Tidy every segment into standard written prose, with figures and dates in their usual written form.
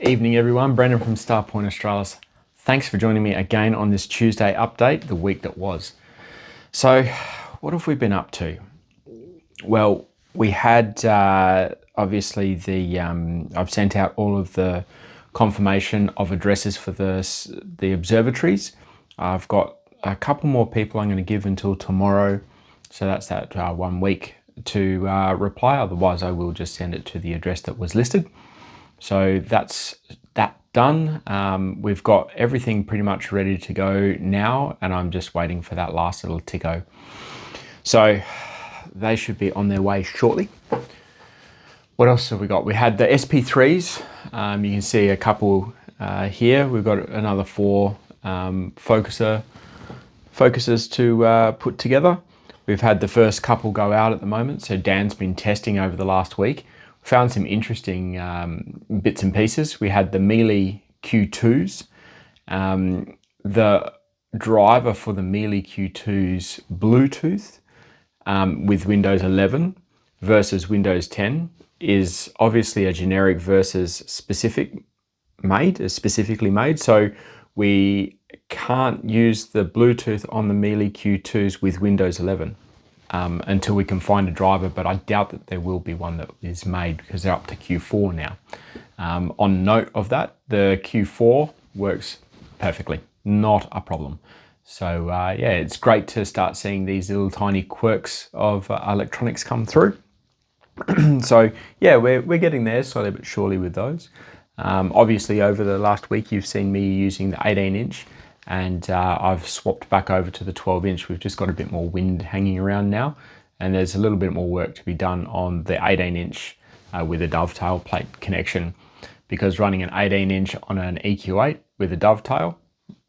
Evening everyone, Brendan from Starpoint Australis. Thanks for joining me again on this Tuesday update, the week that was. So, what have we been up to? Well, we had obviously I've sent out all of the confirmation of addresses for the observatories. I've got a couple more people I'm going to give until tomorrow, so that's that 1 week to reply. Otherwise, I will just send it to the address that was listed. So that's that done. We've got everything pretty much ready to go now, and I'm just waiting for that last little ticko. So they should be on their way shortly. What else have we got? We had the SP3s. You can see a couple here. We've got another 4 focusers to put together. We've had the first couple go out at the moment. So Dan's been testing over the last week. Found some interesting bits and pieces. We had the Mealy Q2s. The driver for the Mealy Q2s Bluetooth with Windows 11 versus Windows 10 is obviously a generic versus specifically made. So we can't use the Bluetooth on the Mealy Q2s with Windows 11. Until we can find a driver, but I doubt that there will be one that is made because they're up to Q4 now. On note of that, the Q4 works perfectly, not a problem. So yeah, it's great to start seeing these little tiny quirks of electronics come through. So yeah, we're getting there slowly but surely with those. Obviously over the last week, you've seen me using the 18-inch. And I've swapped back over to the 12-inch. We've just got a bit more wind hanging around now, and there's a little bit more work to be done on the 18-inch with a dovetail plate connection, because running an 18-inch on an EQ8 with a dovetail,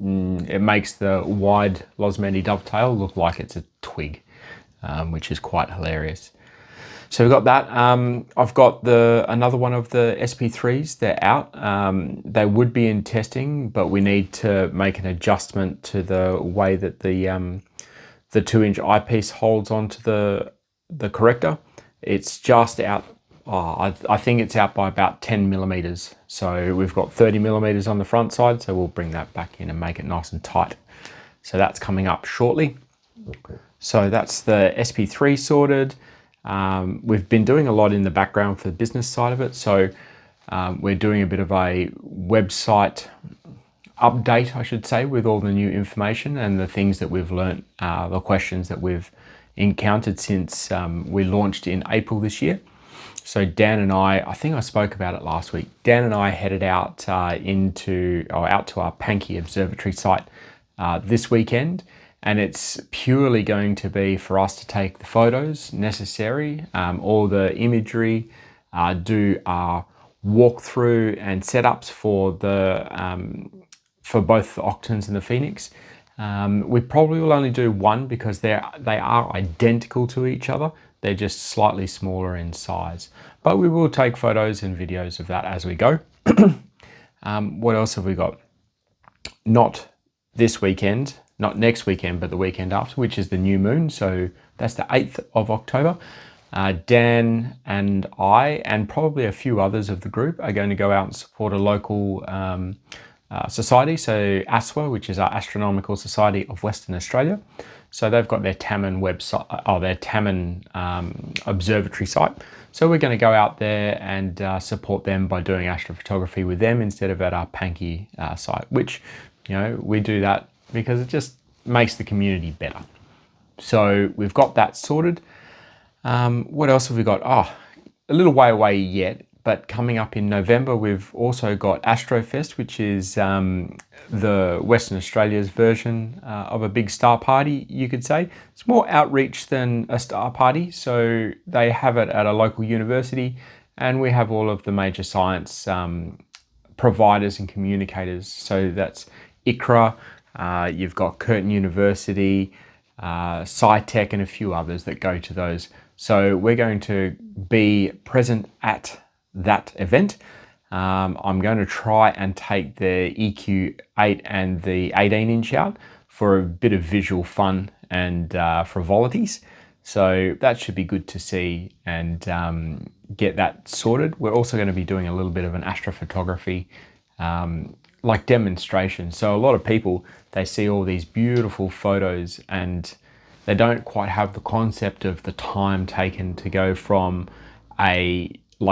it makes the wide Losmandy dovetail look like it's a twig, which is quite hilarious. So we've got that. I've got another one of the SP3s. They're out. They would be in testing, but we need to make an adjustment to the way that the 2-inch eyepiece holds onto the corrector. It's just out. I think it's out by about 10 millimeters. So we've got 30 millimeters on the front side. So we'll bring that back in and make it nice and tight. So that's coming up shortly. So that's the SP3 sorted. We've been doing a lot in the background for the business side of it. So we're doing a bit of a website update, I should say, with all the new information and the things that we've learnt, the questions that we've encountered since we launched in April this year. So Dan and I think I spoke about it last week. Dan and I headed out out to our Pankey Observatory site this weekend. And it's purely going to be for us to take the photos necessary, all the imagery, do our walkthrough and setups for both the Octans and the Phoenix. We probably will only do one because they are identical to each other. They're just slightly smaller in size. But we will take photos and videos of that as we go. What else have we got? Not this weekend. Not next weekend, but the weekend after, which is the new moon. So that's the 8th of October. Dan and I, and probably a few others of the group, are going to go out and support a local society. So ASWA, which is our Astronomical Society of Western Australia. So they've got their Tamman website, their Tamman observatory site. So we're going to go out there and support them by doing astrophotography with them instead of at our Pankey site, which, we do that because it just makes the community better. So we've got that sorted. What else have we got? A little way away yet, but coming up in November, we've also got Astrofest, which is the Western Australia's version of a big star party, you could say. It's more outreach than a star party. So they have it at a local university, and we have all of the major science providers and communicators. So that's ICRA, you've got Curtin University, SciTech, and a few others that go to those. So we're going to be present at that event. I'm going to try and take the EQ8 and the 18-inch out for a bit of visual fun and frivolities. So that should be good to see and get that sorted. We're also going to be doing a little bit of an astrophotography like demonstration. So a lot of people, they see all these beautiful photos and they don't quite have the concept of the time taken to go from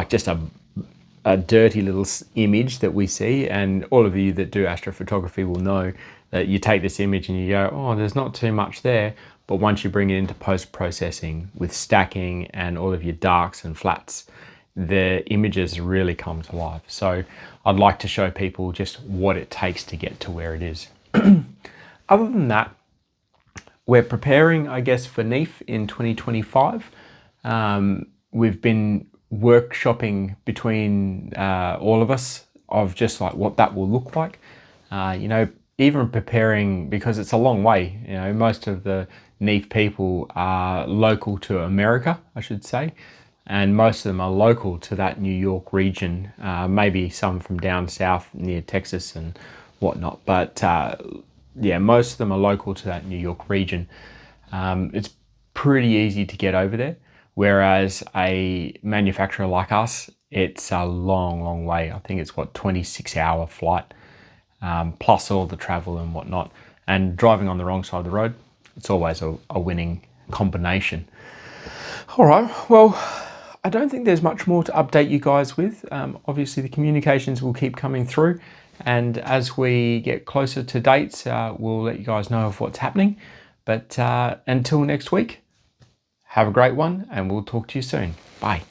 just a dirty little image that we see. And all of you that do astrophotography will know that you take this image and you go, oh, there's not too much there. But once you bring it into post-processing with stacking and all of your darks and flats, the images really come to life. So I'd like to show people just what it takes to get to where it is. Other than that, we're preparing, I guess, for NEAF in 2025. We've been workshopping between all of us of just like what that will look like. Even preparing, because it's a long way, most of the NEAF people are local to America, I should say, and most of them are local to that New York region, maybe some from down south near Texas and whatnot, but yeah, most of them are local to that New York region. It's pretty easy to get over there, whereas a manufacturer like us, it's a long way. I think it's 26-hour flight, plus all the travel and whatnot, and driving on the wrong side of the road, it's always a winning combination. All right, well, I don't think there's much more to update you guys with. Obviously the communications will keep coming through, and as we get closer to dates, we'll let you guys know of what's happening. But until next week, have a great one, and we'll talk to you soon. Bye.